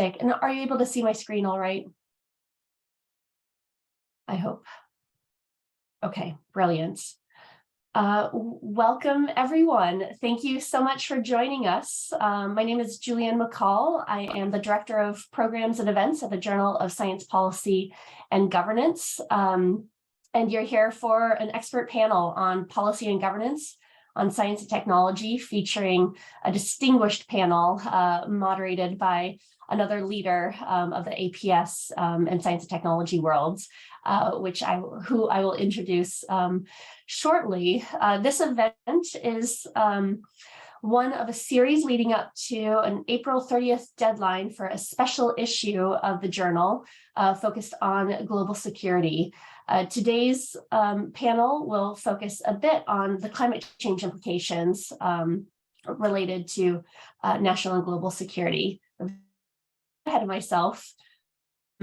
And are you able to see my screen all right? I hope. Okay, brilliant. Welcome, everyone. Thank you so much for joining us. My name is Julianne McCall. I am the Director of Programs and Events at the Journal of Science Policy and Governance. And you're here for an expert panel on policy and governance on science and technology, featuring a distinguished panel moderated by another leader of the APS and science and technology worlds, who I will introduce shortly. This event is one of a series leading up to an April 30th deadline for a special issue of the journal focused on global security. Today's panel will focus a bit on the climate change implications related to national and global security. Ahead of myself,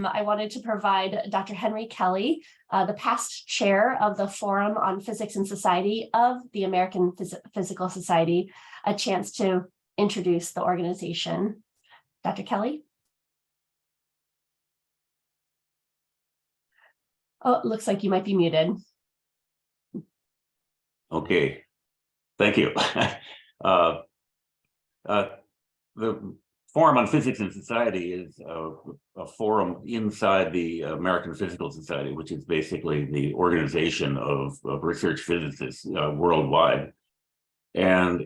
I wanted to provide Dr. Henry Kelly, the past chair of the Forum on Physics and Society of the American Physical Society, a chance to introduce the organization. Dr. Kelly? Oh, it looks like you might be muted. Okay, thank you. The Forum on Physics and Society is a forum inside the American Physical Society, which is basically the organization of research physicists worldwide. And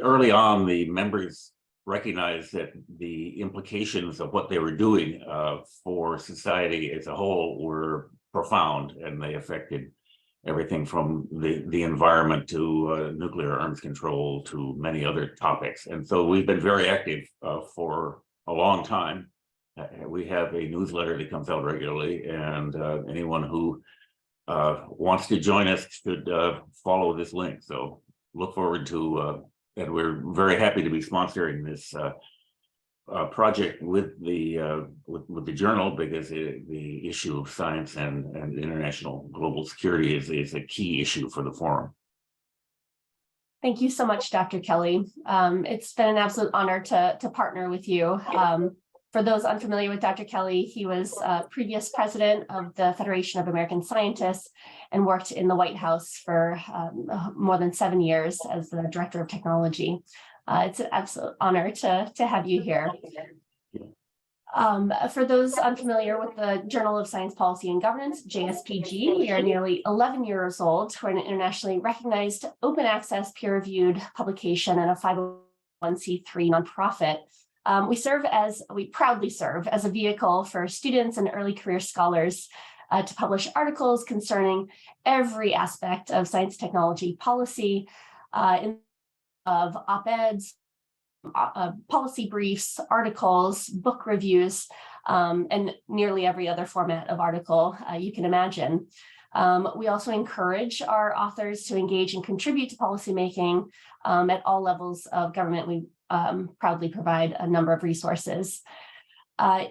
early on, the members recognized that the implications of what they were doing for society as a whole were profound, and they affected everything from the environment to nuclear arms control to many other topics. And so we've been very active for a long time. We have a newsletter that comes out regularly, and anyone who wants to join us should follow this link. So look forward to, and we're very happy to be sponsoring this project with the journal, because the issue of science and international global security is a key issue for the forum. Thank you so much, Dr. Kelly. It's been an absolute honor to partner with you. For those unfamiliar with Dr. Kelly, he was previous president of the Federation of American Scientists and worked in the White House for more than 7 years as the Director of Technology. It's an absolute honor to have you here. For those unfamiliar with the Journal of Science Policy and Governance, JSPG, we are nearly 11 years old. We're an internationally recognized open access peer-reviewed publication and a 501c3 nonprofit. We proudly serve as a vehicle for students and early career scholars to publish articles concerning every aspect of science technology policy, of op-eds, policy briefs, articles, book reviews, and nearly every other format of article you can imagine. We also encourage our authors to engage and contribute to policymaking at all levels of government. We proudly provide a number of resources.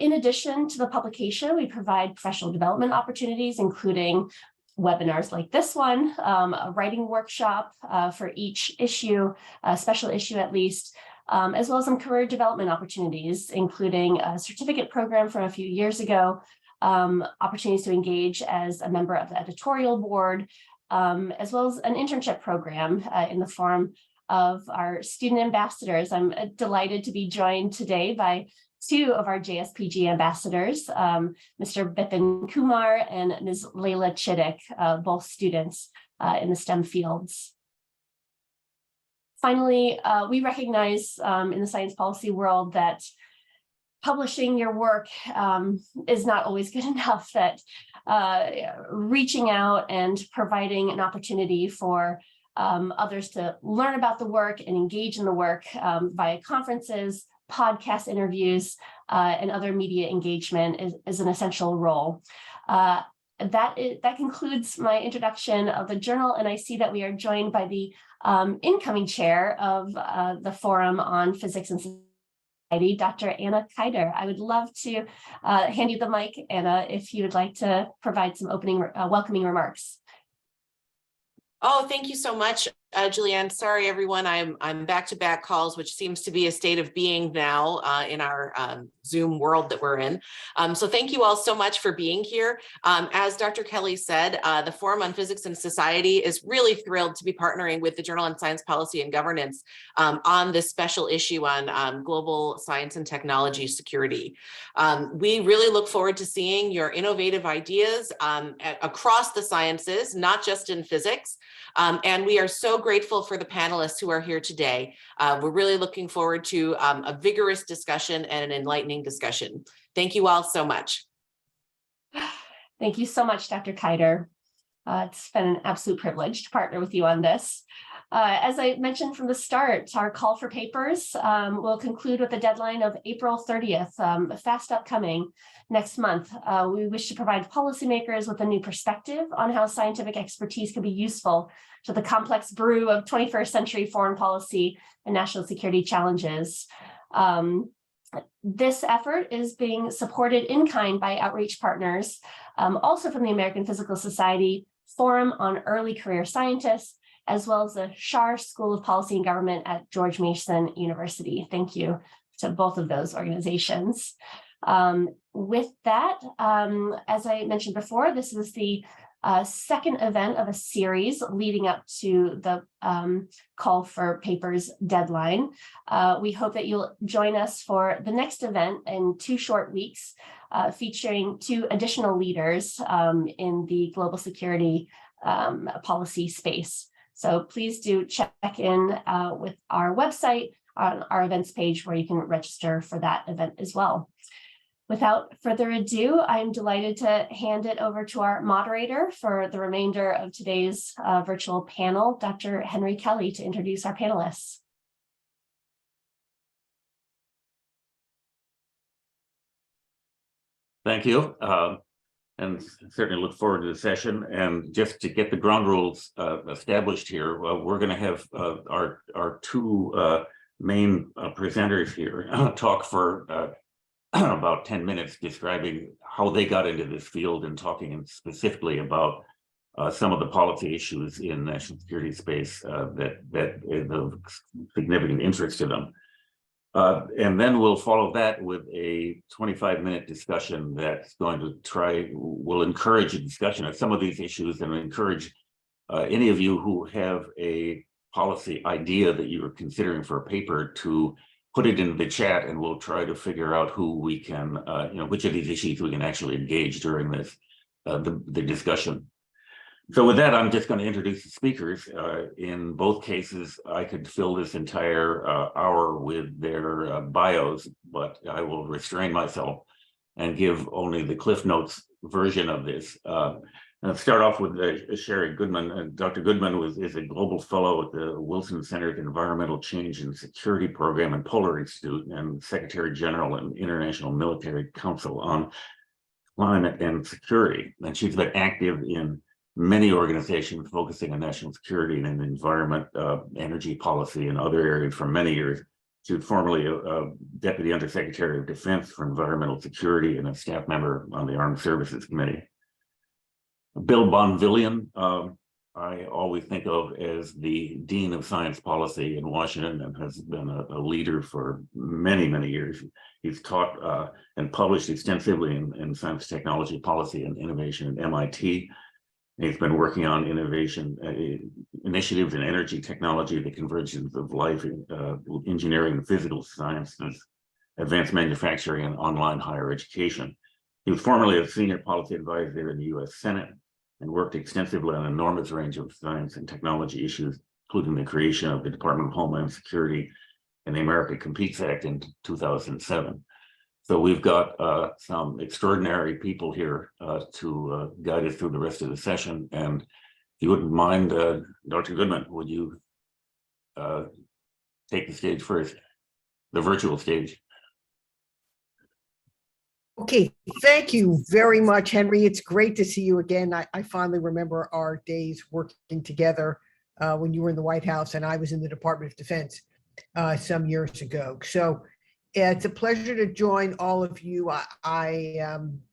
In addition to the publication, we provide professional development opportunities, including webinars like this one, a writing workshop for each issue, a special issue at least, as well as some career development opportunities, including a certificate program from a few years ago, opportunities to engage as a member of the editorial board, as well as an internship program in the form of our student ambassadors. I'm delighted to be joined today by two of our JSPG ambassadors, Mr. Bipin Kumar and Ms. Layla Chittick, both students in the STEM fields. Finally, we recognize in the science policy world that publishing your work is not always good enough, that reaching out and providing an opportunity for others to learn about the work and engage in the work via conferences, podcast interviews, and other media engagement is an essential role. That concludes my introduction of the journal, and I see that we are joined by the incoming chair of the Forum on Physics and Society, Dr. Anna Kaider. I would love to hand you the mic, Anna, if you would like to provide some opening welcoming remarks. Oh, thank you so much, Julianne. Sorry, everyone. I'm back-to-back calls, which seems to be a state of being now in our Zoom world that we're in. So thank you all so much for being here. As Dr. Kelly said, the Forum on Physics and Society is really thrilled to be partnering with the Journal on Science Policy and Governance on this special issue on global science and technology security. We really look forward to seeing your innovative ideas across the sciences, not just in physics. And we are so grateful for the panelists who are here today. We're really looking forward to a vigorous discussion and an enlightening discussion. Thank you all so much. Thank you so much, Dr. Kiter. It's been an absolute privilege to partner with you on this. As I mentioned from the start, our call for papers will conclude with the deadline of April 30th, fast upcoming next month. We wish to provide policymakers with a new perspective on how scientific expertise can be useful to the complex brew of 21st century foreign policy and national security challenges. This effort is being supported in kind by outreach partners, also from the American Physical Society, Forum on Early Career Scientists, as well as the Schar School of Policy and Government at George Mason University. Thank you to both of those organizations. With that, as I mentioned before, this is the second event of a series leading up to the call for papers deadline. We hope that you'll join us for the next event in 2 short weeks, featuring 2 additional leaders in the global security policy space. So please do check in with our website on our events page where you can register for that event as well. Without further ado, I'm delighted to hand it over to our moderator for the remainder of today's virtual panel, Dr. Henry Kelly, to introduce our panelists. Thank you. And certainly look forward to the session. And just to get the ground rules established here, we're going to have our 2 main presenters here talk for about 10 minutes describing how they got into this field and talking specifically about some of the policy issues in national security space that is of significant interest to them. And then we'll follow that with a 25-minute discussion that's going to will encourage a discussion of some of these issues and encourage any of you who have a policy idea that you are considering for a paper to put it into the chat, and we'll try to figure out who we can, which of these issues we can actually engage during this, the discussion. So with that, I'm just going to introduce the speakers. In both cases, I could fill this entire hour with their bios, but I will restrain myself and give only the Cliff Notes version of this. I'll start off with Sherry Goodman. Dr. Goodman is a global fellow at the Wilson Center for Environmental Change and Security Program and Polar Institute and Secretary General and International Military Council on Climate and Security. And she's been active in many organizations focusing on national security and environment, energy policy, and other areas for many years. She was formerly a Deputy Undersecretary of Defense for Environmental Security and a staff member on the Armed Services Committee. Bill Bonvillian, I always think of as the Dean of Science Policy in Washington and has been a leader for many, many years. He's taught and published extensively in science, technology, policy, and innovation at MIT. He's been working on innovation initiatives in energy technology, the convergence of life, engineering, and physical sciences, advanced manufacturing, and online higher education. He was formerly a senior policy advisor in the U.S. Senate and worked extensively on an enormous range of science and technology issues, including the creation of the Department of Homeland Security and the America Competes Act in 2007. So we've got some extraordinary people here to guide us through the rest of the session. And if you wouldn't mind, Dr. Goodman, would you take the stage first, the virtual stage? Okay, thank you very much, Henry. It's great to see you again. I fondly remember our days working together when you were in the White House and I was in the Department of Defense some years ago. So it's a pleasure to join all of you.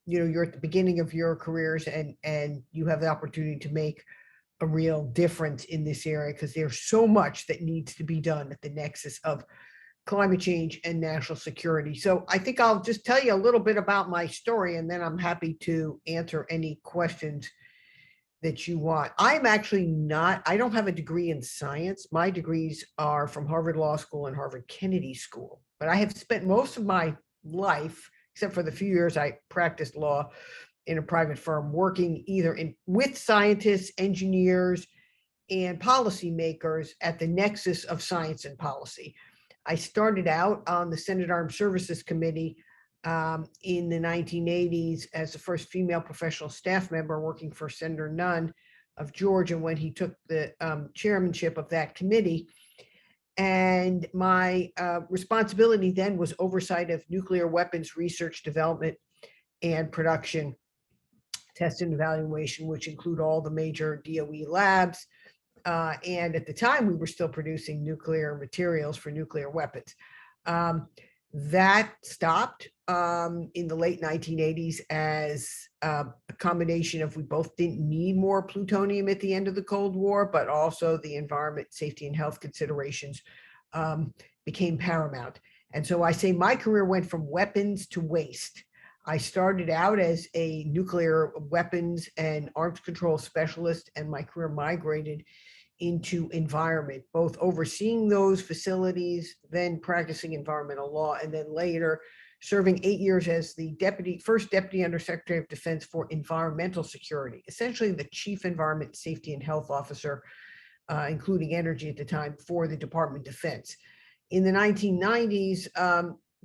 You're at the beginning of your careers and you have the opportunity to make a real difference in this area because there's so much that needs to be done at the nexus of climate change and national security. So I think I'll just tell you a little bit about my story, and then I'm happy to answer any questions that you want. I'm actually not, I don't have a degree in science. My degrees are from Harvard Law School and Harvard Kennedy School, but I have spent most of my life, except for the few years I practiced law in a private firm, working either with scientists, engineers, and policymakers at the nexus of science and policy. I started out on the Senate Armed Services Committee in the 1980s as the first female professional staff member, working for Senator Nunn of Georgia when he took the chairmanship of that committee. And my responsibility then was oversight of nuclear weapons research, development, and production, test and evaluation, which include all the major DOE labs. And at the time, we were still producing nuclear materials for nuclear weapons. That stopped in the late 1980s as a combination of, we both didn't need more plutonium at the end of the Cold War, but also the environment, safety, and health considerations became paramount. And so I say my career went from weapons to waste. I started out as a nuclear weapons and arms control specialist, and my career migrated into environment, both overseeing those facilities, then practicing environmental law, and then later serving 8 years as the first deputy undersecretary of defense for environmental security, essentially the chief environment, safety, and health officer, including energy at the time, for the Department of Defense. In the 1990s,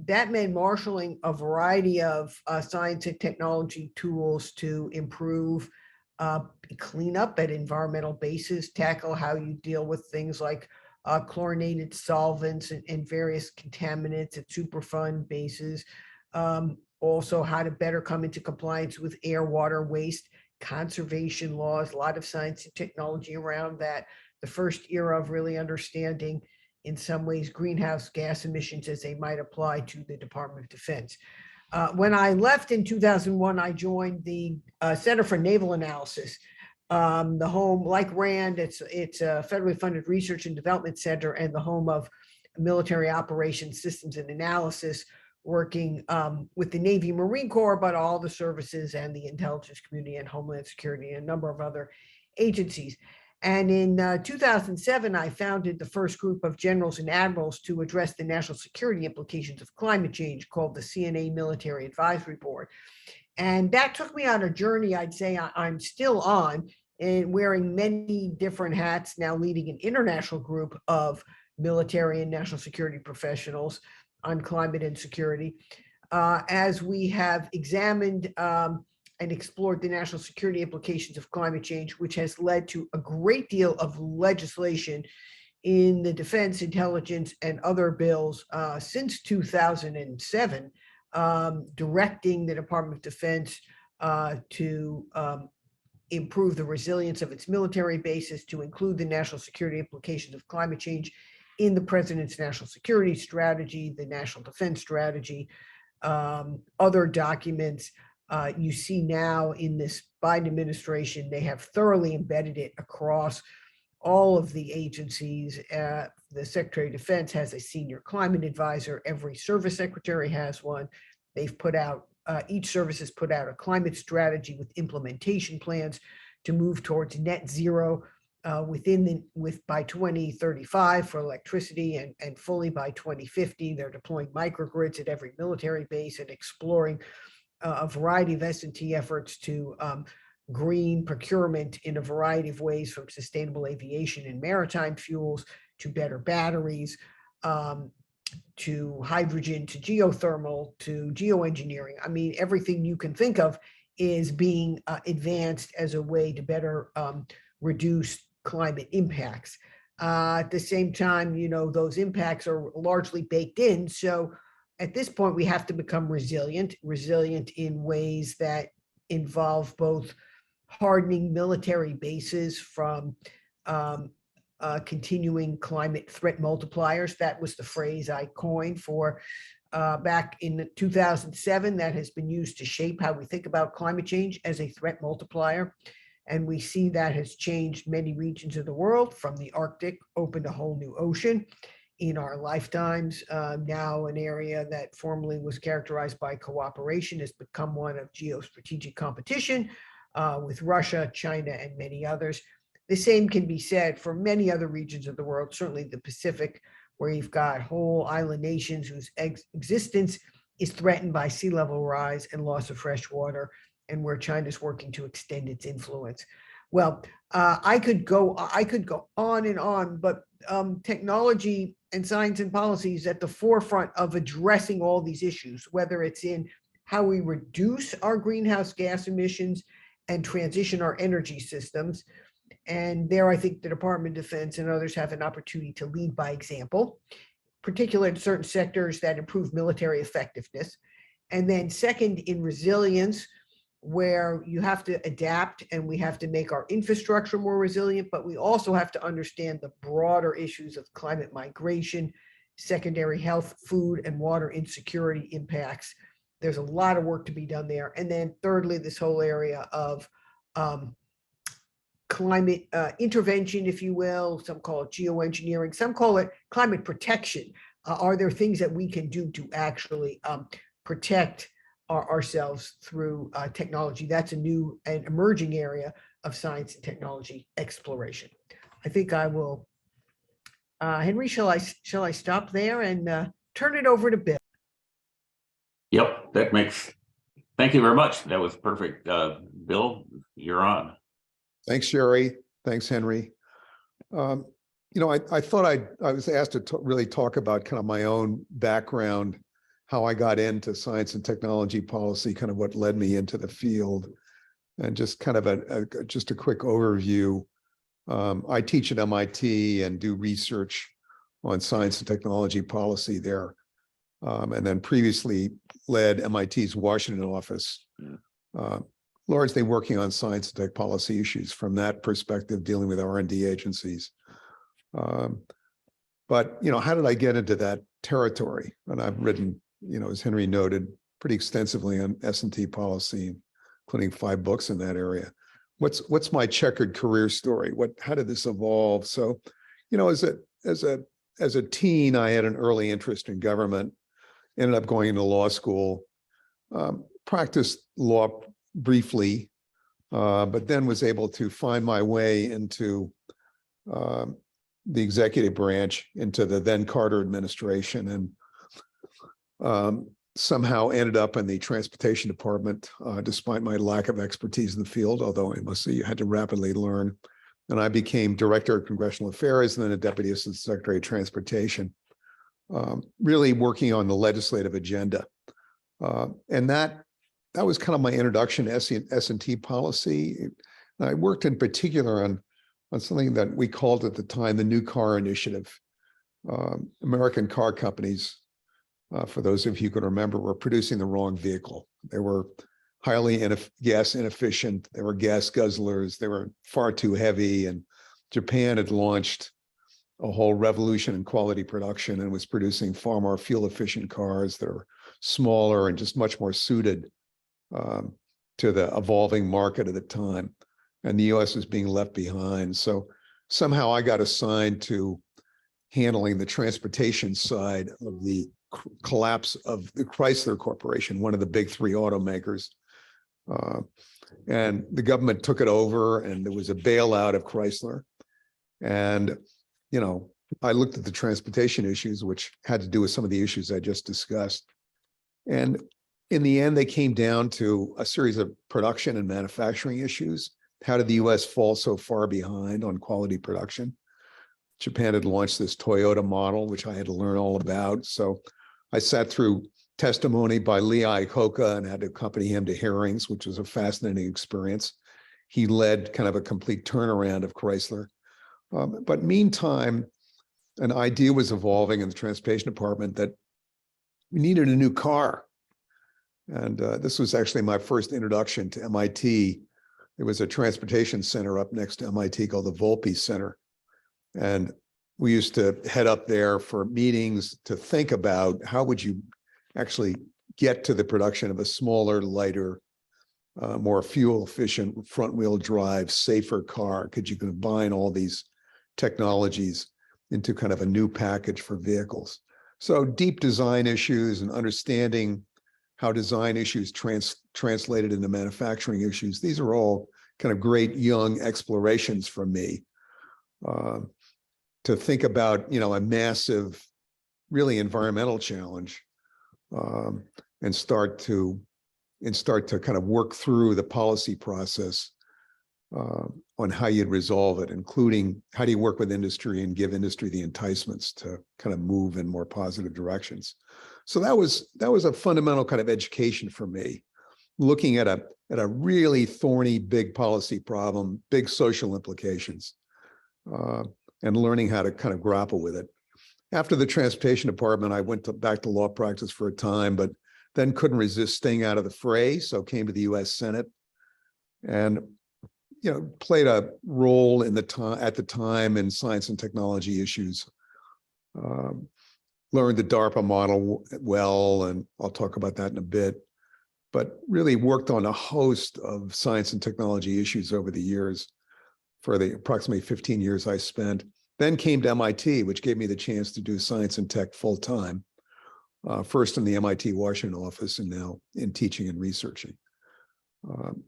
that meant marshaling a variety of science and technology tools to improve cleanup at environmental bases, tackle how you deal with things like chlorinated solvents and various contaminants at Superfund bases. Also, how to better come into compliance with air, water, waste, conservation laws, a lot of science and technology around that. The first era of really understanding, in some ways, greenhouse gas emissions as they might apply to the Department of Defense. When I left in 2001, I joined the Center for Naval Analysis, the home, like RAND, it's a federally funded research and development center and the home of military operations systems and analysis, working with the Navy Marine Corps, but all the services and the intelligence community and Homeland Security and a number of other agencies. And in 2007, I founded the first group of generals and admirals to address the national security implications of climate change, called the CNA Military Advisory Board. And that took me on a journey I'd say I'm still on, and wearing many different hats, now leading an international group of military and national security professionals on climate and security. As we have examined and explored the national security implications of climate change, which has led to a great deal of legislation in the defense, intelligence, and other bills since 2007, directing the Department of Defense to improve the resilience of its military bases, to include the national security implications of climate change in the president's national security strategy, the national defense strategy, other documents. You see now in this Biden administration, they have thoroughly embedded it across all of the agencies. The Secretary of Defense has a senior climate advisor. Every service secretary has one. They've put out, each service has put out a climate strategy with implementation plans to move towards net zero by 2035 for electricity and fully by 2050. They're deploying microgrids at every military base and exploring a variety of S&T efforts to green procurement in a variety of ways, from sustainable aviation and maritime fuels to better batteries, to hydrogen, to geothermal, to geoengineering. I mean, everything you can think of is being advanced as a way to better reduce climate impacts. At the same time, you know, those impacts are largely baked in. So at this point, we have to become resilient in ways that involve both hardening military bases from continuing climate threat multipliers. That was the phrase I coined for back in 2007. That has been used to shape how we think about climate change as a threat multiplier. And we see that has changed many regions of the world, from the Arctic, opened a whole new ocean, in our lifetimes. Now an area that formerly was characterized by cooperation has become one of geostrategic competition with Russia, China, and many others. The same can be said for many other regions of the world, certainly the Pacific, where you've got whole island nations whose existence is threatened by sea level rise and loss of fresh water, and where China's working to extend its influence. Well, I could go on and on, but technology and science and policy is at the forefront of addressing all these issues, whether it's in how we reduce our greenhouse gas emissions and transition our energy systems. And there, I think the Department of Defense and others have an opportunity to lead by example, particularly in certain sectors that improve military effectiveness. And then second, in resilience, where you have to adapt and we have to make our infrastructure more resilient, but we also have to understand the broader issues of climate migration, secondary health, food, and water insecurity impacts. There's a lot of work to be done there. And then thirdly, this whole area of climate intervention, if you will. Some call it geoengineering, some call it climate protection. Are there things that we can do to actually protect ourselves through technology? That's a new and emerging area of science and technology exploration. I think I will, Henry, shall I stop there and turn it over to Bill? Yep, thank you very much. That was perfect. Bill, you're on. Thanks, Sherry. Thanks, Henry. I thought I was asked to really talk about kind of my own background, how I got into science and technology policy, kind of what led me into the field, and just kind of just a quick overview. I teach at MIT and do research on science and technology policy there, and then previously led MIT's Washington office, largely working on science and tech policy issues from that perspective, dealing with R&D agencies. But how did I get into that territory? And I've written, as Henry noted, pretty extensively on S&T policy, including 5 books in that area. What's my checkered career story? How did this evolve? So, as a teen, I had an early interest in government, ended up going into law school, practiced law briefly, but then was able to find my way into the executive branch, into the then Carter administration, and somehow ended up in the transportation department, despite my lack of expertise in the field, although I must say you had to rapidly learn. And I became director of congressional affairs and then a deputy assistant secretary of transportation, really working on the legislative agenda. And that was kind of my introduction to S&T policy. And I worked in particular on something that we called at the time the New Car Initiative. American car companies, for those of you who can remember, were producing the wrong vehicle. They were highly gas inefficient. They were gas guzzlers. They were far too heavy. And Japan had launched a whole revolution in quality production and was producing far more fuel efficient cars that are smaller and just much more suited to the evolving market at the time. And the US was being left behind. So somehow I got assigned to handling the transportation side of the collapse of the Chrysler Corporation, one of the big 3 automakers. And the government took it over and there was a bailout of Chrysler. And, I looked at the transportation issues, which had to do with some of the issues I just discussed. And in the end, they came down to a series of production and manufacturing issues. How did the US fall so far behind on quality production? Japan had launched this Toyota model, which I had to learn all about. So I sat through testimony by Lee Iacocca and had to accompany him to hearings, which was a fascinating experience. He led kind of a complete turnaround of Chrysler. But meantime, an idea was evolving in the transportation department that we needed a new car. And this was actually my first introduction to MIT. There was a transportation center up next to MIT called the Volpe Center. And we used to head up there for meetings to think about how would you actually get to the production of a smaller, lighter, more fuel efficient, front wheel drive, safer car. Could you combine all these technologies? into kind of a new package for vehicles. So deep design issues and understanding how design issues translated into manufacturing issues. These are all kind of great young explorations from me to think about, a massive, really environmental challenge and start to kind of work through the policy process on how you'd resolve it, including how do you work with industry and give industry the enticements to kind of move in more positive directions. So that was a fundamental kind of education for me, looking at a really thorny, big policy problem, big social implications, and learning how to kind of grapple with it. After the transportation department, I went back to law practice for a time, but then couldn't resist staying out of the fray, so came to the U.S. Senate, and played a role at the time in science and technology issues. Learned the DARPA model well, and I'll talk about that in a bit, but really worked on a host of science and technology issues over the years for the approximately 15 years I spent. Then came to MIT, which gave me the chance to do science and tech full time, first in the MIT Washington office and now in teaching and researching.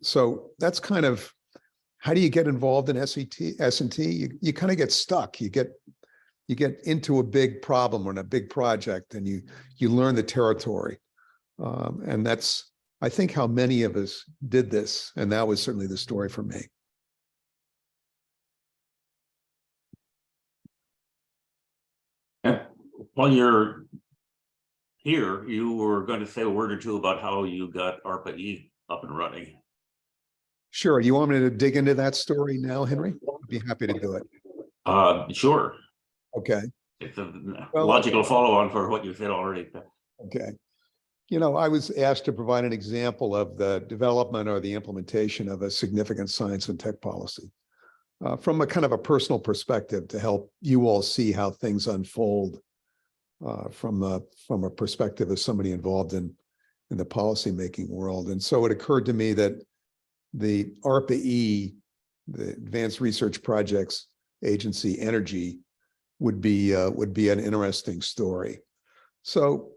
So that's kind of, how do you get involved in S&T? You kind of get stuck. You get into a big problem or in a big project, and you learn the territory. And that's, I think, how many of us did this. And that was certainly the story for me. While you're here, you were going to say a word or two about how you got ARPA-E up and running. Sure. You want me to dig into that story now, Henry? I'd be happy to do it. Sure. Okay. It's a logical follow-on for what you said already. Okay. I was asked to provide an example of the development or the implementation of a significant science and tech policy from a kind of a personal perspective to help you all see how things unfold from a perspective of somebody involved in the policymaking world. And so it occurred to me that the ARPA-E, the Advanced Research Projects Agency Energy, would be an interesting story. So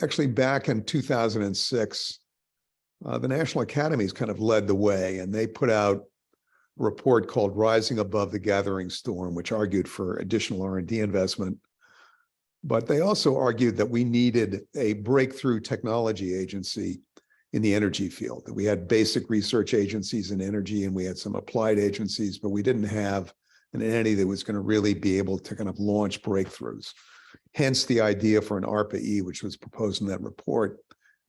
actually back in 2006, the National Academies kind of led the way, and they put out a report called Rising Above the Gathering Storm, which argued for additional R&D investment. But they also argued that we needed a breakthrough technology agency in the energy field, that we had basic research agencies in energy and we had some applied agencies, but we didn't have an entity that was going to really be able to kind of launch breakthroughs. Hence the idea for an ARPA-E, which was proposed in that report.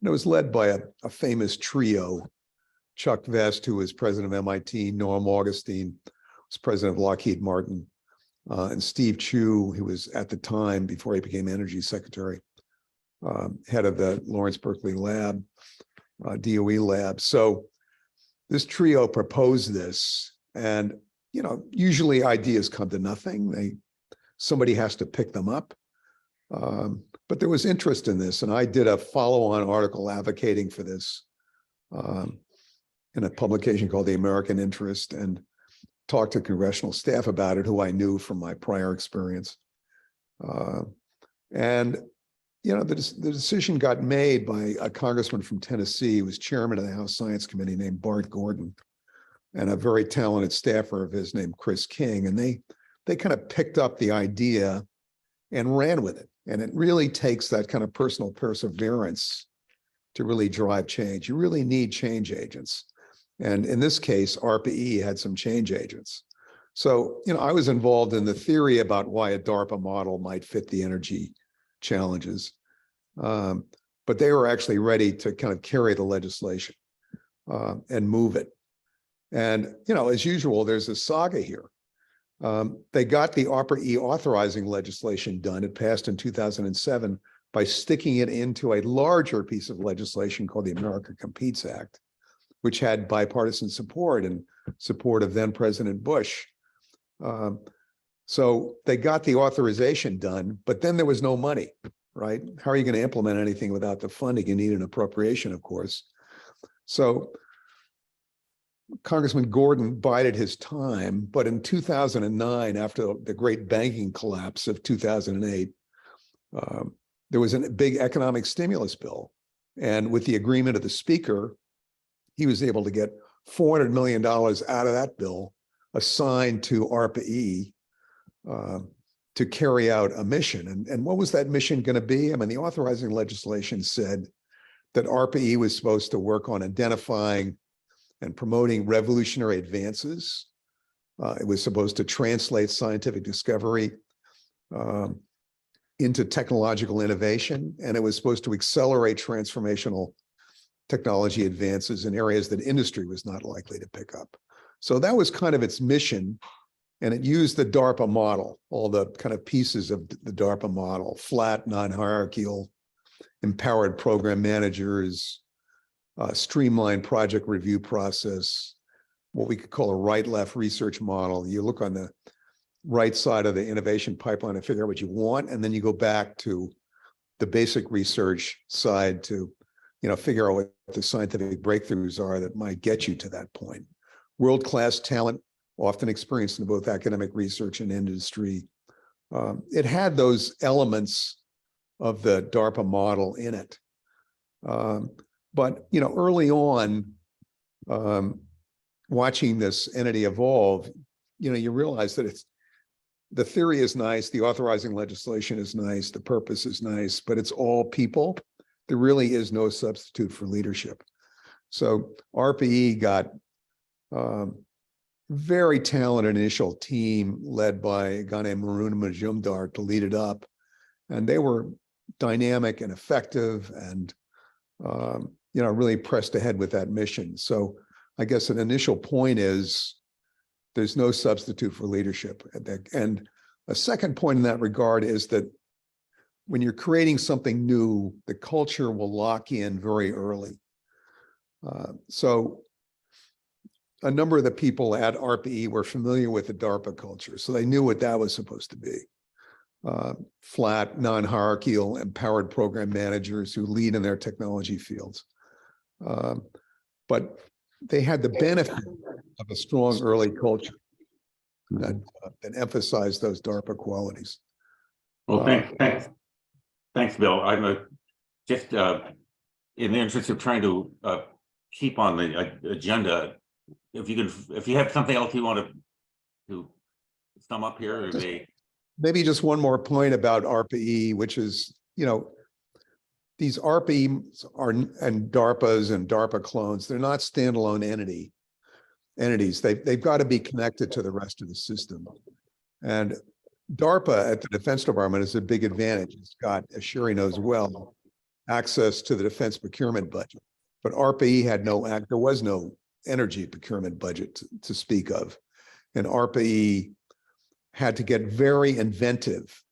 And it was led by a famous trio, Chuck Vest, who was president of MIT, Norm Augustine, was president of Lockheed Martin, and Steve Chu, who was at the time, before he became energy secretary, head of the Lawrence Berkeley lab, DOE lab. So this trio proposed this, and usually ideas come to nothing. Somebody has to pick them up. But there was interest in this, and I did a follow-on article advocating for this in a publication called The American Interest, and talked to congressional staff about it, who I knew from my prior experience. And the decision got made by a congressman from Tennessee, who was chairman of the House Science Committee, named Bart Gordon, and a very talented staffer of his named Chris King. And they kind of picked up the idea and ran with it. And it really takes that kind of personal perseverance to really drive change. You really need change agents. And in this case, ARPA-E had some change agents. So, I was involved in the theory about why a DARPA model might fit the energy challenges. But they were actually ready to kind of carry the legislation and move it. And, as usual, there's a saga here. They got the ARPA-E authorizing legislation done. It passed in 2007 by sticking it into a larger piece of legislation called the America Competes Act, which had bipartisan support and support of then President Bush. So they got the authorization done, but then there was no money, right? How are you going to implement anything without the funding? You need an appropriation, of course. So Congressman Gordon bided his time, but in 2009, after the great banking collapse of 2008, there was a big economic stimulus bill. And with the agreement of the speaker, he was able to get $400 million out of that bill assigned to ARPA-E to carry out a mission. And what was that mission going to be? I mean, the authorizing legislation said that ARPA-E was supposed to work on identifying and promoting revolutionary advances. It was supposed to translate scientific discovery into technological innovation, and it was supposed to accelerate transformational technology advances in areas that industry was not likely to pick up. So that was kind of its mission, and it used the DARPA model, all the kind of pieces of the DARPA model: flat, non-hierarchical, empowered program managers, streamlined project review process, what we could call a right-left research model. You look on the right side of the innovation pipeline to figure out what you want, and then you go back to the basic research side to, figure out what the scientific breakthroughs are that might get you to that point. World-class talent, often experienced in both academic research and industry. It had those elements of the DARPA model in it. But early on, watching this entity evolve, you realize that the theory is nice, the authorizing legislation is nice, the purpose is nice, but it's all people. There really is no substitute for leadership. So ARPA-E got very talented initial team led by a guy named Arun Majumdar to lead it up, and they were dynamic and effective, and really pressed ahead with that mission. So I guess an initial point is there's no substitute for leadership. And a second point in that regard is that when you're creating something new, the culture will lock in very early. So a number of the people at ARPA-E were familiar with the DARPA culture, so they knew what that was supposed to be. Flat, non-hierarchical, empowered program managers who lead in their technology fields. But they had the benefit of a strong early culture that emphasized those DARPA qualities. Well, thanks, Bill. I'm just in the interest of trying to keep on the agenda. If you have something else you want to sum up here, or maybe just one more point about ARPA-E, which is, these ARPA-Es and DARPAs and DARPA clones, they're not standalone entities. They've got to be connected to the rest of the system. And DARPA at the Defense Department is a big advantage. It's got, as Sherry knows well, access to the defense procurement budget. But ARPA-E had there was no energy procurement budget to speak of. And ARPA-E had to get very inventive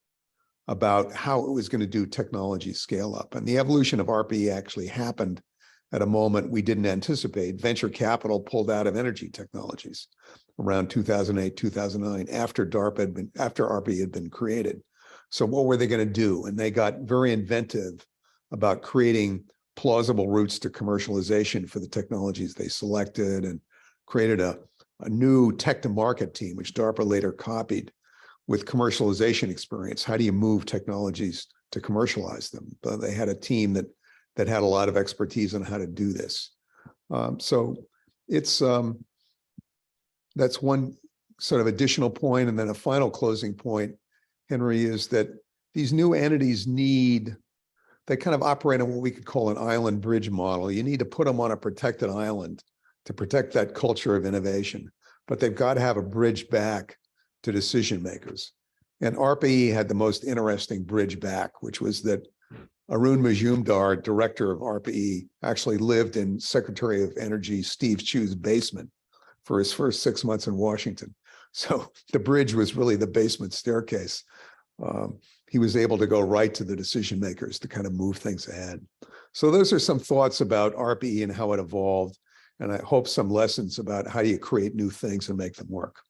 about how it was going to do technology scale up. And the evolution of ARPA-E actually happened at a moment we didn't anticipate. Venture capital pulled out of energy technologies around 2008, 2009, after ARPA-E had been created. So what were they going to do? And they got very inventive about creating plausible routes to commercialization for the technologies they selected, and created a new tech to market team, which DARPA later copied, with commercialization experience. How do you move technologies to commercialize them? But they had a team that had a lot of expertise on how to do this. So it's that's one sort of additional point. And then a final closing point, Henry, is that these new entities they kind of operate on what we could call an island bridge model. You need to put them on a protected island to protect that culture of innovation, but they've got to have a bridge back to decision makers. And ARPA-E had the most interesting bridge back, which was that Arun Majumdar, director of ARPA-E, actually lived in Secretary of Energy Steve Chu's basement for his first 6 months in Washington. So the bridge was really the basement staircase. He was able to go right to the decision makers to kind of move things ahead. So those are some thoughts about ARPA-E and how it evolved. And I hope some lessons about how you create new things and make them work.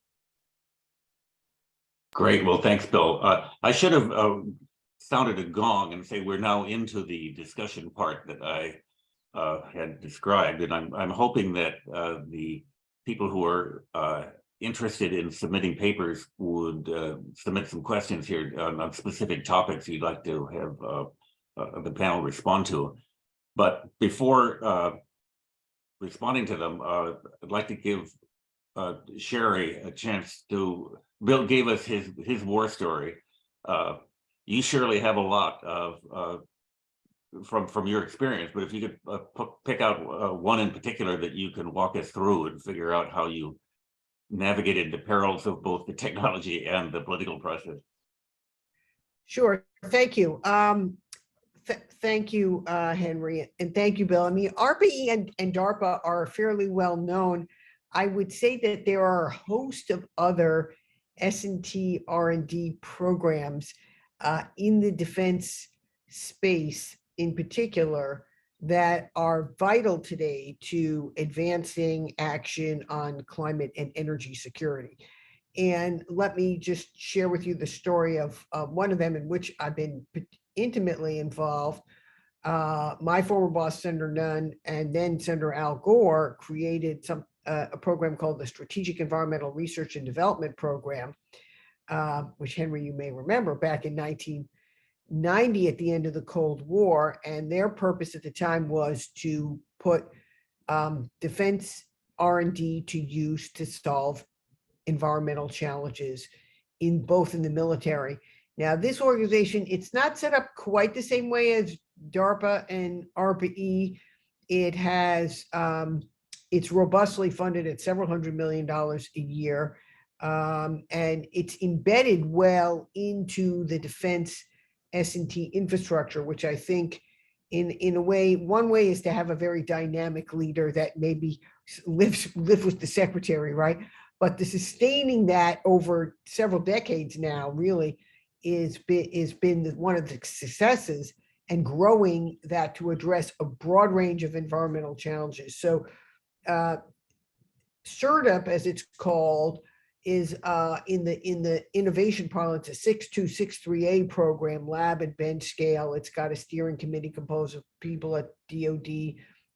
Great. Well, thanks, Bill. I should have sounded a gong and say we're now into the discussion part that I had described, and I'm hoping that the people who are interested in submitting papers would submit some questions here on specific topics you'd like to have the panel respond to. But before responding to them, I'd like to give Sherry a chance to. Bill gave us his war story. You surely have a lot of from your experience, but if you could pick out one in particular that you can walk us through and figure out how you navigated the perils of both the technology and the political process. Sure. Thank you. Thank you, Henry, and thank you, Bill. I mean, RPE and DARPA are fairly well known. I would say that there are a host of other S&T R&D programs in the defense space in particular that are vital today to advancing action on climate and energy security. And let me just share with you the story of one of them in which I've been intimately involved. My former boss, Senator Nunn, and then Senator Al Gore created a program called the Strategic Environmental Research and Development Program, which, Henry, you may remember, back in 1990 at the end of the Cold War. And their purpose at the time was to put defense R&D to use to solve environmental challenges in the military. Now, this organization, it's not set up quite the same way as DARPA and RPE. It has, it's robustly funded at several $100 million a year. And it's embedded well into the defense S&T infrastructure, which I think in a way, one way is to have a very dynamic leader that maybe lives with the secretary, right? But the sustaining that over several decades now really is been one of the successes, and growing that to address a broad range of environmental challenges. So CERDUP, as it's called, is in the innovation parlance, a 6263A program, lab and bench scale. It's got a steering committee composed of people at DOD,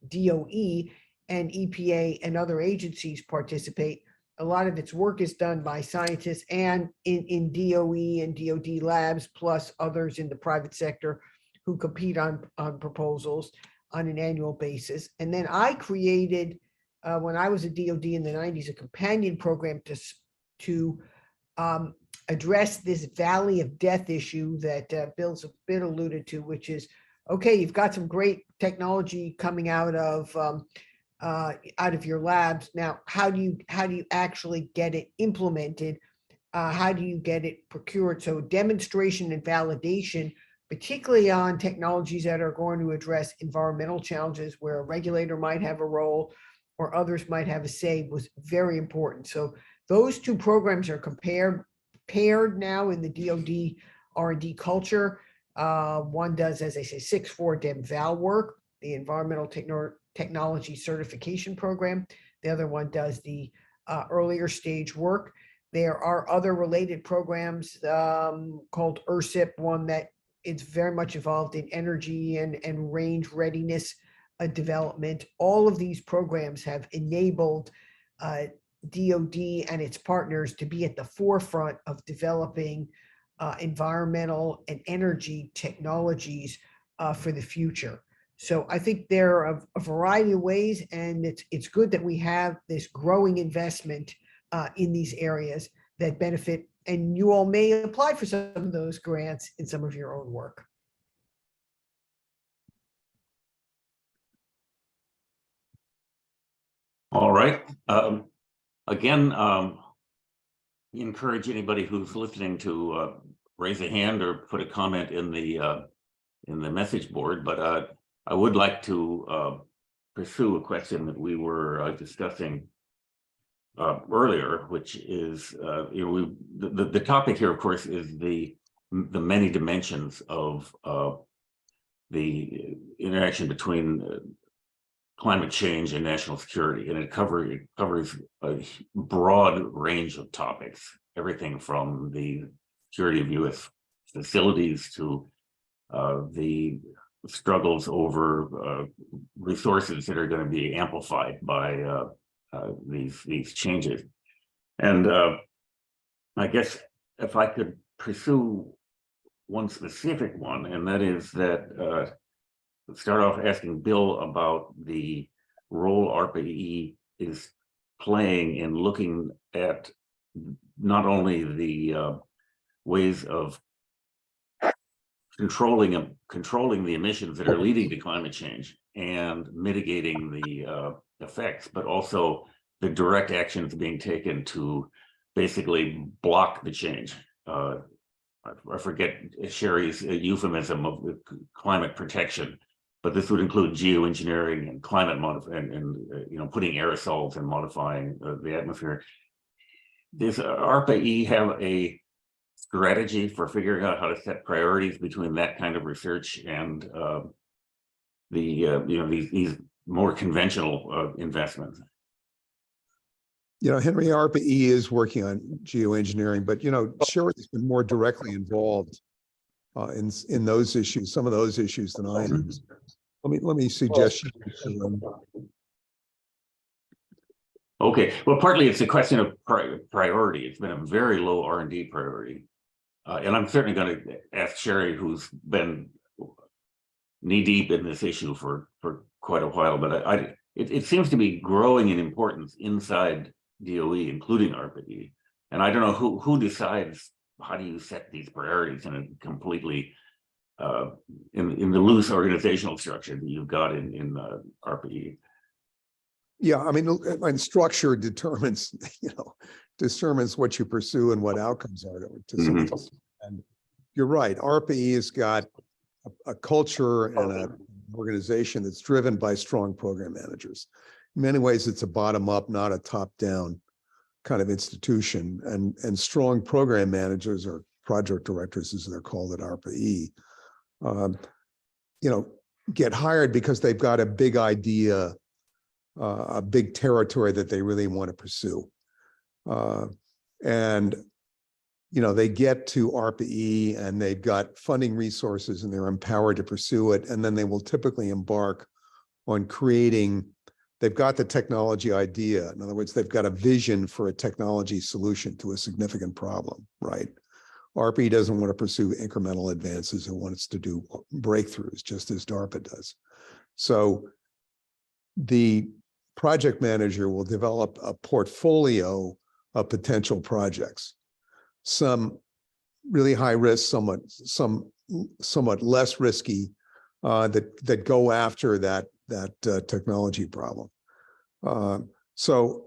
DOE, and EPA and other agencies participate. A lot of its work is done by scientists and in DOE and DOD labs, plus others in the private sector who compete on proposals on an annual basis. And then I created, when I was at DOD in the 90s, a companion program to address this valley of death issue that Bill's a bit alluded to, which is, okay, you've got some great technology coming out of your labs. Now, how do you actually get it implemented? How do you get it procured? So demonstration and validation, particularly on technologies that are going to address environmental challenges where a regulator might have a role or others might have a say, was very important. So those two programs are paired now in the DoD R&D culture. One does, as I say, 6.4 DEM-VAL work, the Environmental Technology Certification Program. The other one does the earlier stage work. There are other related programs called ERSIP, one that is very much involved in energy and range readiness development. All of these programs have enabled DoD and its partners to be at the forefront of developing environmental and energy technologies for the future. So I think there are a variety of ways, and it's good that we have this growing investment in these areas that benefit, and you all may apply for some of those grants in some of your own work. All right. Again, encourage anybody who's listening to raise a hand or put a comment in the message board. But I would like to pursue a question that we were discussing earlier, which is, the topic here, of course, is the many dimensions of the interaction between climate change and national security, and it covers a broad range of topics, everything from the security of U.S. facilities to the struggles over resources that are going to be amplified by these changes. And I guess if I could pursue one specific one, and that is that start off asking Bill about the role ARPA-E is playing in looking at not only the ways of controlling the emissions that are leading to climate change and mitigating the effects, but also the direct actions being taken to basically block the change. I forget Sherry's euphemism of climate protection, but this would include geoengineering and climate and putting aerosols and modifying the atmosphere. Does ARPA-E have a strategy for figuring out how to set priorities between that kind of research and these more conventional investments? Henry, ARPA-E is working on geoengineering, but Sherry's been more directly involved in those issues, some of those issues than I am. Let me suggest. Okay, well, partly it's a question of priority. It's been a very low R&D priority, and I'm certainly going to ask Sherry, who's been knee deep in this issue for quite a while, but it seems to be growing in importance inside DOE, including ARPA-E. And I don't know who decides how do you set these priorities in a completely in the loose organizational structure that you've got in ARPA-E. Yeah, I mean, structure determines what you pursue and what outcomes are to some extent. And you're right, ARPA-E has got a culture and an organization that's driven by strong program managers. In many ways, it's a bottom-up, not a top-down kind of institution. And strong program managers, or project directors, as they're called at ARPA-E, get hired because they've got a big idea, a big territory that they really want to pursue. And they get to ARPA-E and they've got funding resources and they're empowered to pursue it. And then they will typically embark on creating, they've got the technology idea. In other words, they've got a vision for a technology solution to a significant problem, right? ARPA-E doesn't want to pursue incremental advances. It wants to do breakthroughs, just as DARPA does. So the project manager will develop a portfolio of potential projects. Some really high risk, somewhat less risky, that go after that technology problem. So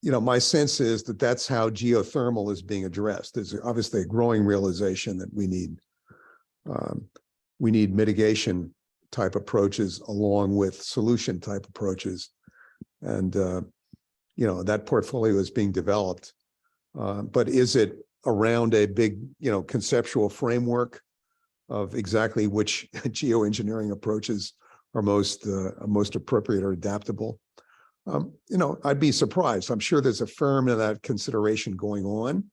my sense is that that's how geothermal is being addressed. There's obviously a growing realization that we need mitigation type approaches along with solution type approaches, and that portfolio is being developed. But is it around a big, conceptual framework of exactly which geoengineering approaches are most appropriate or adaptable? I'd be surprised. I'm sure there's a fair amount of that consideration going on.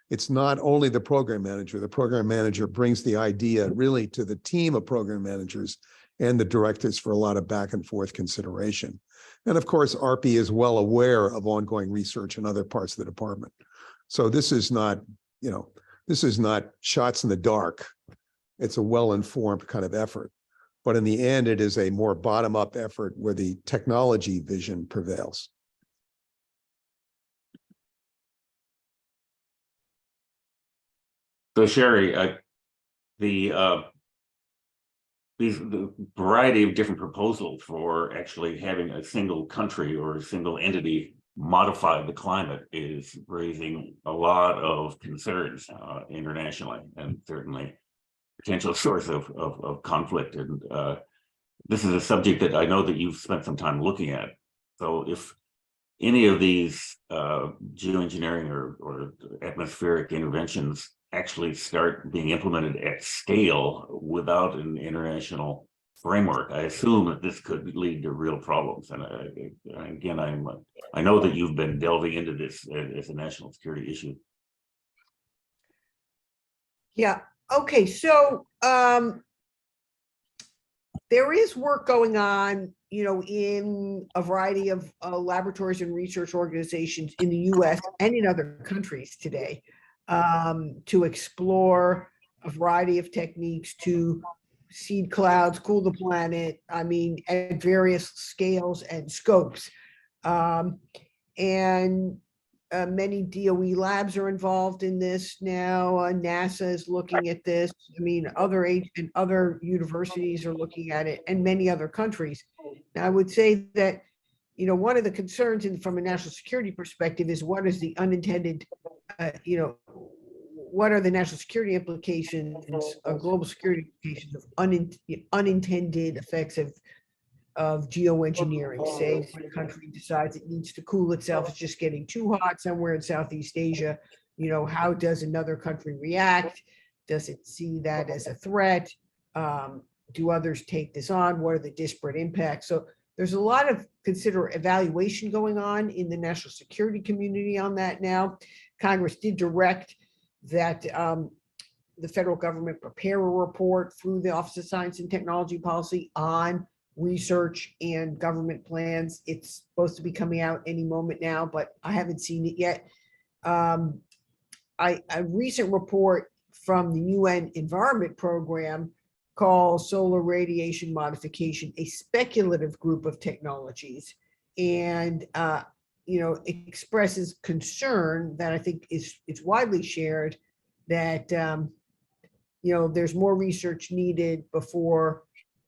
It's not only the program manager. The program manager brings the idea really to the team of program managers and the directors for a lot of back and forth consideration. And of course, ARPA-E is well aware of ongoing research in other parts of the department. So this is not shots in the dark. It's a well-informed kind of effort. But in the end, it is a more bottom-up effort where the technology vision prevails. So Sherry, the variety of different proposals for actually having a single country or a single entity modify the climate is raising a lot of concerns internationally, and certainly potential source of conflict. And this is a subject that I know that you've spent some time looking at. So if any of these geoengineering or atmospheric interventions actually start being implemented at scale without an international framework, I assume that this could lead to real problems. And again, I know that you've been delving into this as a national security issue. Yeah. Okay. So there is work going on in a variety of laboratories and research organizations in the US and in other countries today, to explore a variety of techniques to seed clouds, cool the planet, I mean, at various scales and scopes. And many DOE labs are involved in this now. NASA is looking at this. I mean, other universities are looking at it, and many other countries. Now, I would say that, one of the concerns from a national security perspective is what is the unintended, what are the national security implications, global security implications of unintended effects of geoengineering. Say when a country decides it needs to cool itself, it's just getting too hot somewhere in Southeast Asia. How does another country react? Does it see that as a threat? Do others take this on? What are the disparate impacts? So there's a lot of evaluation going on in the national security community on that now. Congress did direct that the federal government prepare a report through the Office of Science and Technology Policy on research and government plans. It's supposed to be coming out any moment now, but I haven't seen it yet. A recent report from the UN Environment Program calls solar radiation modification a speculative group of technologies, and expresses concern that I think it's widely shared that there's more research needed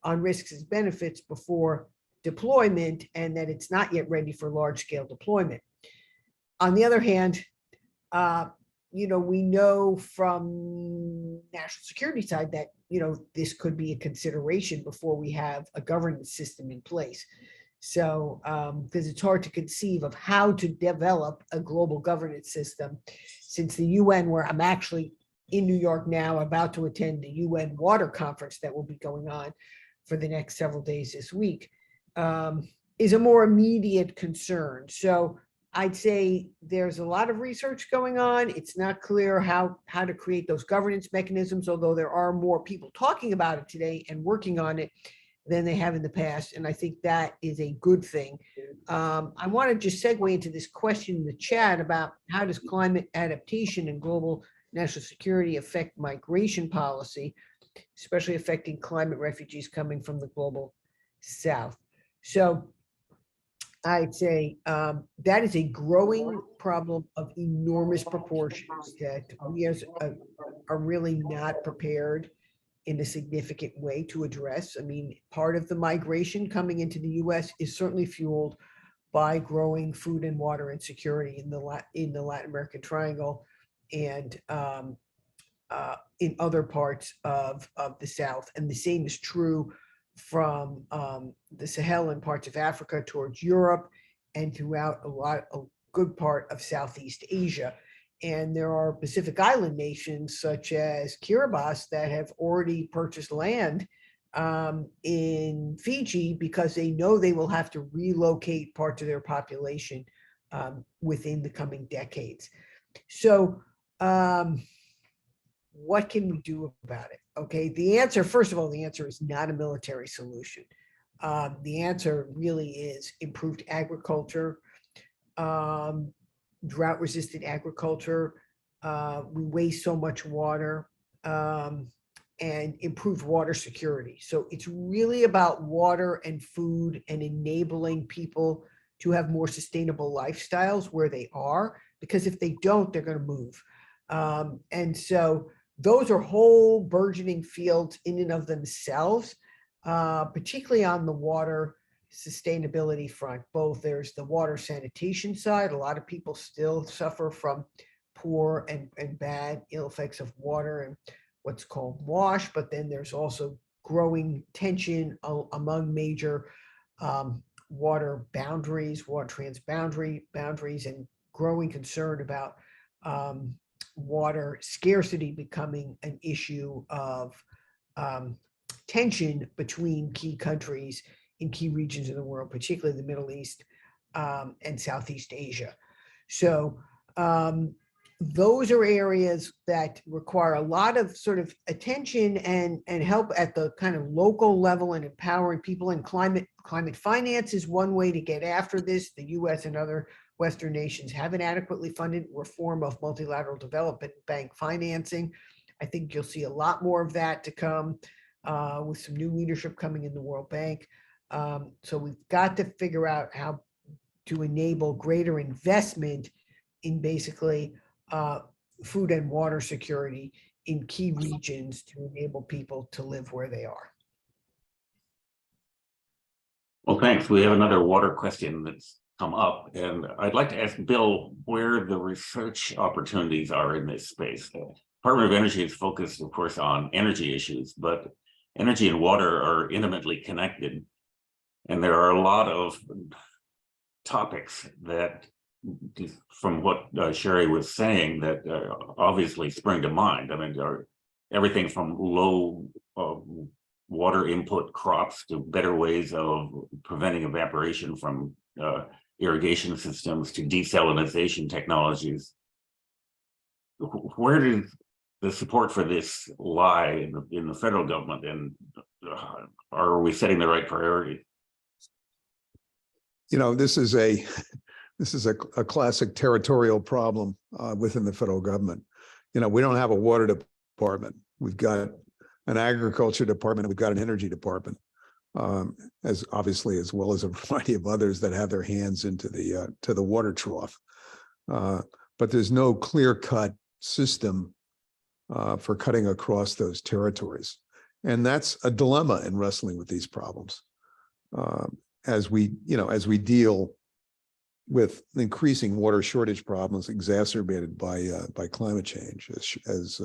on risks and benefits before deployment, and that it's not yet ready for large-scale deployment. On the other hand, we know from national security side that this could be a consideration before we have a governance system in place. So, because it's hard to conceive of how to develop a global governance system, since the UN, where I'm actually in New York now, about to attend the UN Water Conference that will be going on for the next several days this week, is a more immediate concern. So I'd say there's a lot of research going on. It's not clear how to create those governance mechanisms, although there are more people talking about it today and working on it than they have in the past. And I think that is a good thing. I want to just segue into this question in the chat about how does climate adaptation and global national security affect migration policy, especially affecting climate refugees coming from the global south. So I'd say that is a growing problem of enormous proportions that we are really not prepared in a significant way to address. I mean, part of the migration coming into the US is certainly fueled by growing food and water insecurity in the Latin American triangle and in other parts of the South. And the same is true from the Sahel and parts of Africa towards Europe and throughout a good part of Southeast Asia. And there are Pacific Island nations such as Kiribati that have already purchased land in Fiji because they know they will have to relocate parts of their population within the coming decades. So what can we do about it? Okay, the answer, first of all, the answer is not a military solution. The answer really is improved agriculture, drought-resistant agriculture. We waste so much water, and improved water security. So it's really about water and food and enabling people to have more sustainable lifestyles where they are, because if they don't, they're going to move. And so those are whole burgeoning fields in and of themselves, particularly on the water sustainability front. Both there's the water sanitation side. A lot of people still suffer from poor and bad ill effects of water and what's called wash, but then there's also growing tension among major water boundaries, water boundaries, and growing concern about water scarcity becoming an issue of tension between key countries in key regions of the world, particularly the Middle East and Southeast Asia. So those are areas that require a lot of sort of attention and help at the kind of local level and empowering people. And climate finance is one way to get after this. The US and other Western nations haven't adequately funded reform of multilateral development bank financing. I think you'll see a lot more of that to come with some new leadership coming in the World Bank. So we've got to figure out how to enable greater investment in basically food and water security in key regions to enable people to live where they are. Well, thanks. We have another water question that's come up, and I'd like to ask Bill where the research opportunities are in this space. The Department of Energy is focused, of course, on energy issues, but energy and water are intimately connected. And there are a lot of topics that, from what Sherry was saying, that obviously spring to mind. I mean, everything from low water input crops to better ways of preventing evaporation from irrigation systems to desalination technologies. Where does the support for this lie in the federal government, and are we setting the right priorities? You know, this is a classic territorial problem within the federal government. You know, we don't have a water department. We've got an agriculture department, and we've got an energy department, as obviously, as well as a variety of others that have their hands into the to the water trough. But there's no clear-cut system for cutting across those territories, and that's a dilemma in wrestling with these problems. As we deal with increasing water shortage problems exacerbated by climate change, as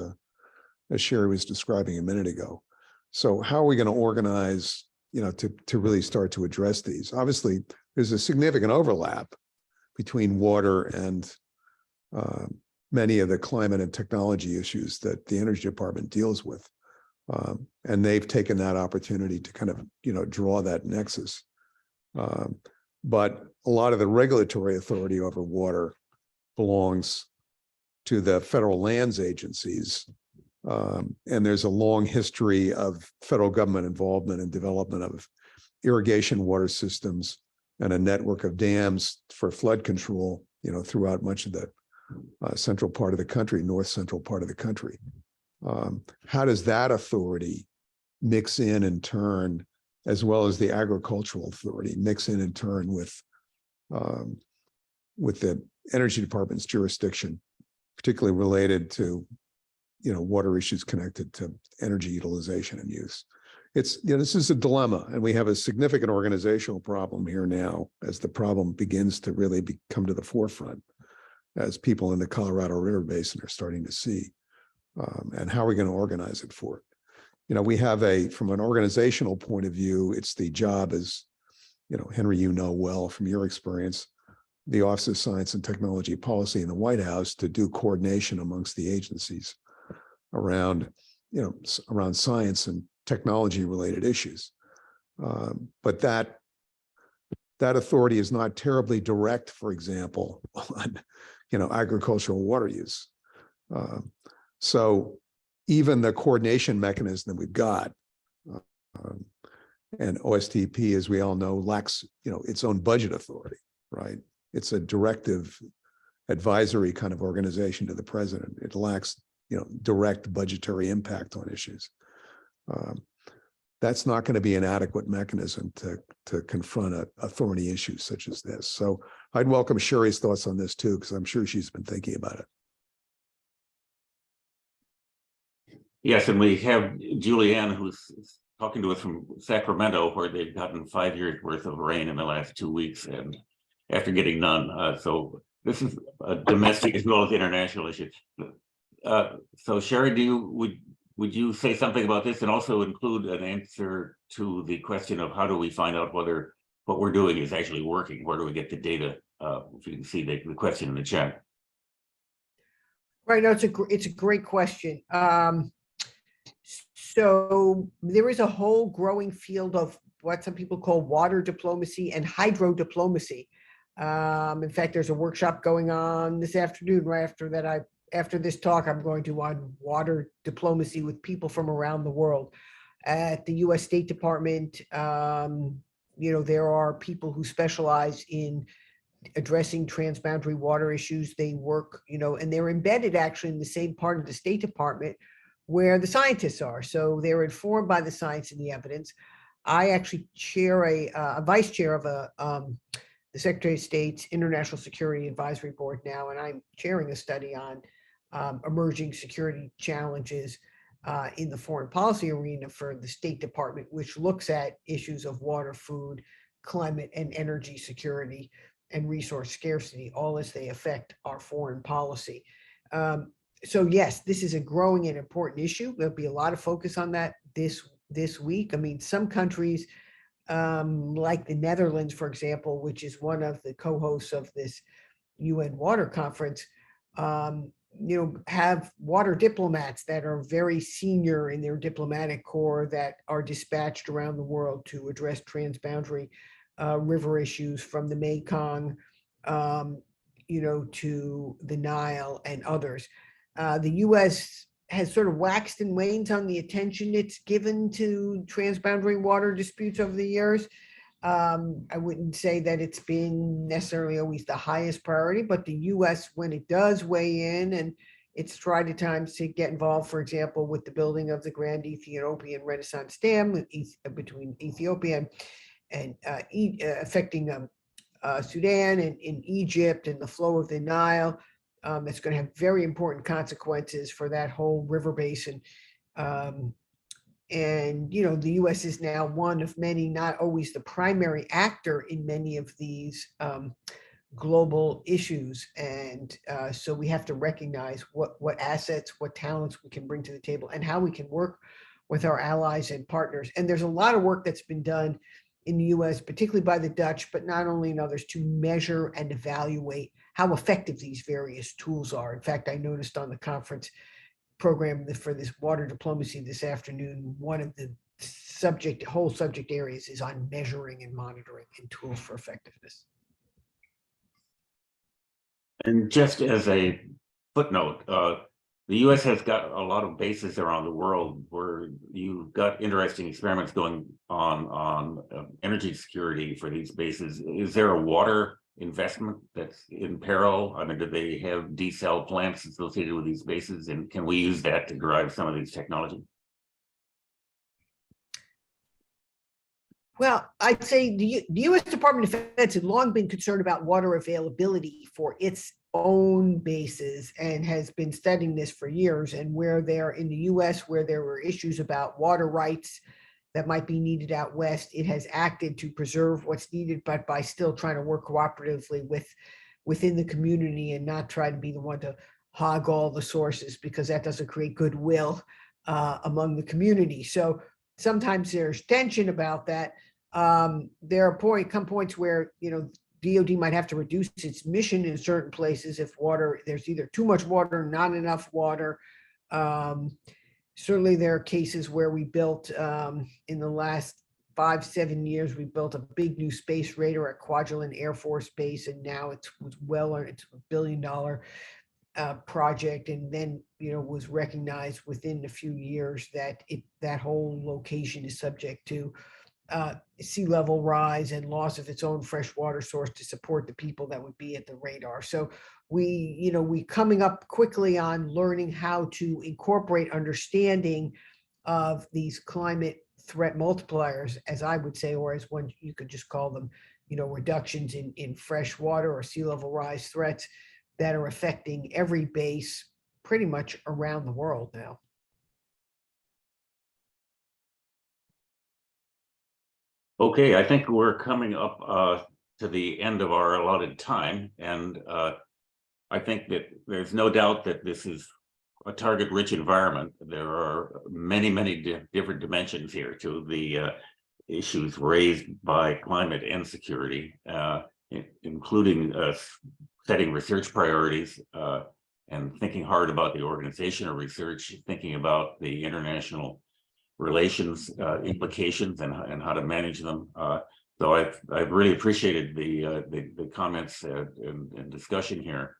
Sherry was describing a minute ago. So how are we going to organize, to really start to address these? Obviously, there's a significant overlap between water and many of the climate and technology issues that the Energy Department deals with. And they've taken that opportunity to kind of, draw that nexus. But a lot of the regulatory authority over water belongs to the federal lands agencies. And there's a long history of federal government involvement and development of irrigation water systems and a network of dams for flood control, throughout much of the central part of the country, north central part of the country. How does that authority mix in turn, as well as the agricultural authority, mix in turn with the Energy Department's jurisdiction, particularly related to, water issues connected to energy utilization and use? It's, this is a dilemma, and we have a significant organizational problem here now as the problem begins to really come to the forefront, as people in the Colorado River Basin are starting to see. And how are we going to organize it for it? We have from an organizational point of view, it's the job, as, Henry, well from your experience, the Office of Science and Technology Policy in the White House to do coordination amongst the agencies around, around science and technology related issues. But that authority is not terribly direct, for example, on, agricultural water use. So even the coordination mechanism that we've got, and OSTP, as we all know, lacks, its own budget authority, right? It's a directive advisory kind of organization to the president. It lacks, direct budgetary impact on issues. That's not going to be an adequate mechanism to confront a thorny issue such as this. So I'd welcome Sherry's thoughts on this too, because I'm sure she's been thinking about it. Yes, and we have Julianne, who's talking to us from Sacramento, where they've gotten 5 years worth of rain in the last 2 weeks, and after getting none. So this is a domestic as well as international issue. So Sherry, would you say something about this, and also include an answer to the question of how do we find out whether what we're doing is actually working? Where do we get the data? If you can see the question in the chat. Right, no, it's a great question. So there is a whole growing field of what some people call water diplomacy and hydro diplomacy. In fact, there's a workshop going on this afternoon, right after that I after this talk, I'm going to on water diplomacy with people from around the world. At the US State Department, there are people who specialize in addressing transboundary water issues. They work, and they're embedded actually in the same part of the State Department where the scientists are. So they're informed by the science and the evidence. I actually chair a vice chair of the Secretary of State's International Security Advisory Board now, and I'm chairing a study on emerging security challenges in the foreign policy arena for the State Department, which looks at issues of water, food, climate, and energy security and resource scarcity, all as they affect our foreign policy. So yes, this is a growing and important issue. There'll be a lot of focus on that this week. I mean, some countries like the Netherlands, for example, which is one of the co-hosts of this UN Water Conference, have water diplomats that are very senior in their diplomatic corps that are dispatched around the world to address transboundary river issues from the Mekong, to the Nile and others. The U.S. has sort of waxed and waned on the attention it's given to transboundary water disputes over the years. I wouldn't say that it's been necessarily always the highest priority, but the U.S., when it does weigh in, and it's tried at times to get involved, for example, with the building of the Grand Ethiopian Renaissance Dam between Ethiopia and affecting Sudan and in Egypt and the flow of the Nile. It's going to have very important consequences for that whole river basin. And, the U.S. is now one of many, not always the primary actor in many of these global issues. And so we have to recognize what assets, what talents we can bring to the table and how we can work with our allies and partners. And there's a lot of work that's been done in the U.S., particularly by the Dutch, but not only in others, to measure and evaluate how effective these various tools are. In fact, I noticed on the conference program for this water diplomacy this afternoon, one of the whole subject areas is on measuring and monitoring and tools for effectiveness. And just as a footnote, the U.S. has got a lot of bases around the world where you've got interesting experiments going on energy security for these bases. Is there a water investment that's in peril? I mean, do they have desal plants associated with these bases, and can we use that to drive some of these technology? Well, I'd say the U.S. Department of Defense had long been concerned about water availability for its own bases and has been studying this for years. And where they're in the U.S., where there were issues about water rights that might be needed out west, it has acted to preserve what's needed, but by still trying to work cooperatively within the community and not try to be the one to hog all the sources, because that doesn't create goodwill among the community. So sometimes there's tension about that. There are points where DoD might have to reduce its mission in certain places if there's either too much water, not enough water. Certainly there are cases where we built in the last 5-7 years, we built a big new space radar at Kwajalein Air Force Base, and now it's a $1 billion project, and then was recognized within a few years that that whole location is subject to sea level rise and loss of its own fresh water source to support the people that would be at the radar. So we coming up quickly on learning how to incorporate understanding of these climate threat multipliers, as I would say, or as one you could just call them, reductions in fresh water or sea level rise threats that are affecting every base pretty much around the world now. Okay, I think we're coming up to the end of our allotted time, and I think that there's no doubt that this is a target-rich environment. There are many different dimensions here to the issues raised by climate and security, including setting research priorities and thinking hard about the organization of research, thinking about the international relations implications and how to manage them. So I've really appreciated the comments and discussion here.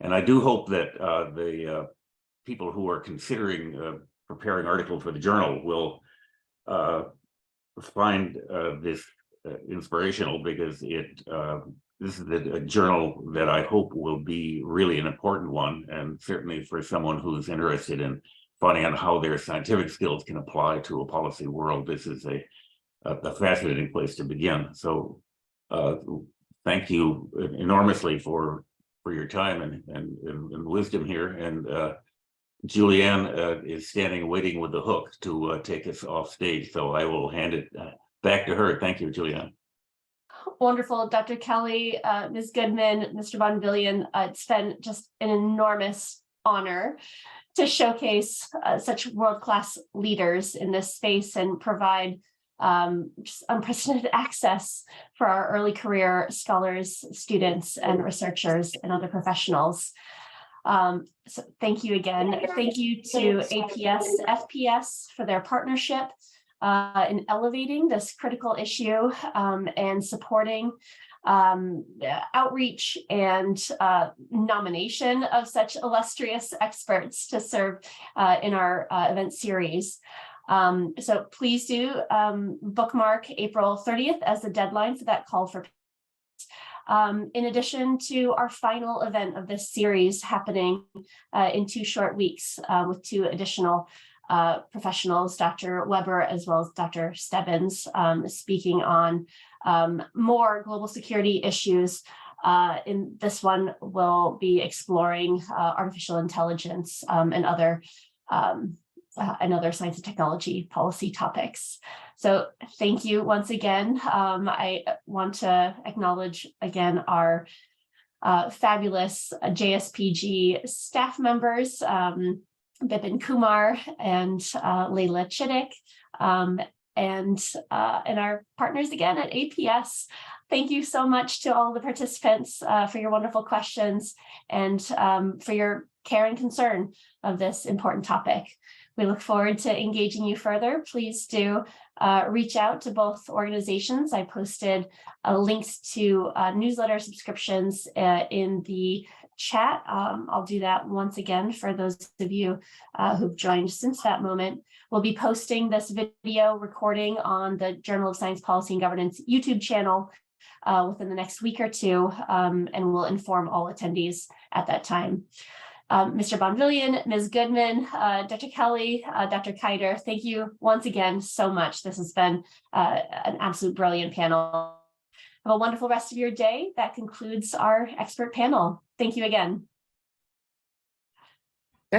And I do hope that the people who are considering preparing articles for the journal will find this inspirational, because this is a journal that I hope will be really an important one, and certainly for someone who's interested in finding out how their scientific skills can apply to a policy world. This is a fascinating place to begin. So thank you enormously for your time and wisdom here. And Julianne is standing waiting with the hook to take us off stage. So I will hand it back to her. Thank you, Julianne. Wonderful, Dr. Kelly, Ms. Goodman, Mr. Von Villian. It's been just an enormous honor to showcase such world-class leaders in this space and provide just unprecedented access for our early career scholars, students, and researchers and other professionals. So thank you again. Thank you to APS FPS for their partnership in elevating this critical issue and supporting outreach and nomination of such illustrious experts to serve in our event series. So please do bookmark April 30th as the deadline for that call for in addition to our final event of this series happening in 2 short weeks with 2 additional professionals, Dr. Weber as well as Dr. Stebbins, speaking on more global security issues. In this one, we'll be exploring artificial intelligence and other science and technology policy topics. So thank you once again. I want to acknowledge again our fabulous JSPG staff members, Bipin Kumar and Layla Chittick, and our partners again at APS. Thank you so much to all the participants for your wonderful questions and for your care and concern of this important topic. We look forward to engaging you further. Please do reach out to both organizations. I posted links to newsletter subscriptions in the chat. I'll do that once again for those of you who've joined since that moment. We'll be posting this video recording on the Journal of Science Policy and Governance YouTube channel within the next week or 2, and we'll inform all attendees at that time. Mr. Von Villian, Ms. Goodman, Dr. Kelly, Dr. Kiter, thank you once again so much. This has been an absolute brilliant panel. Have a wonderful rest of your day. That concludes our expert panel. Thank you again.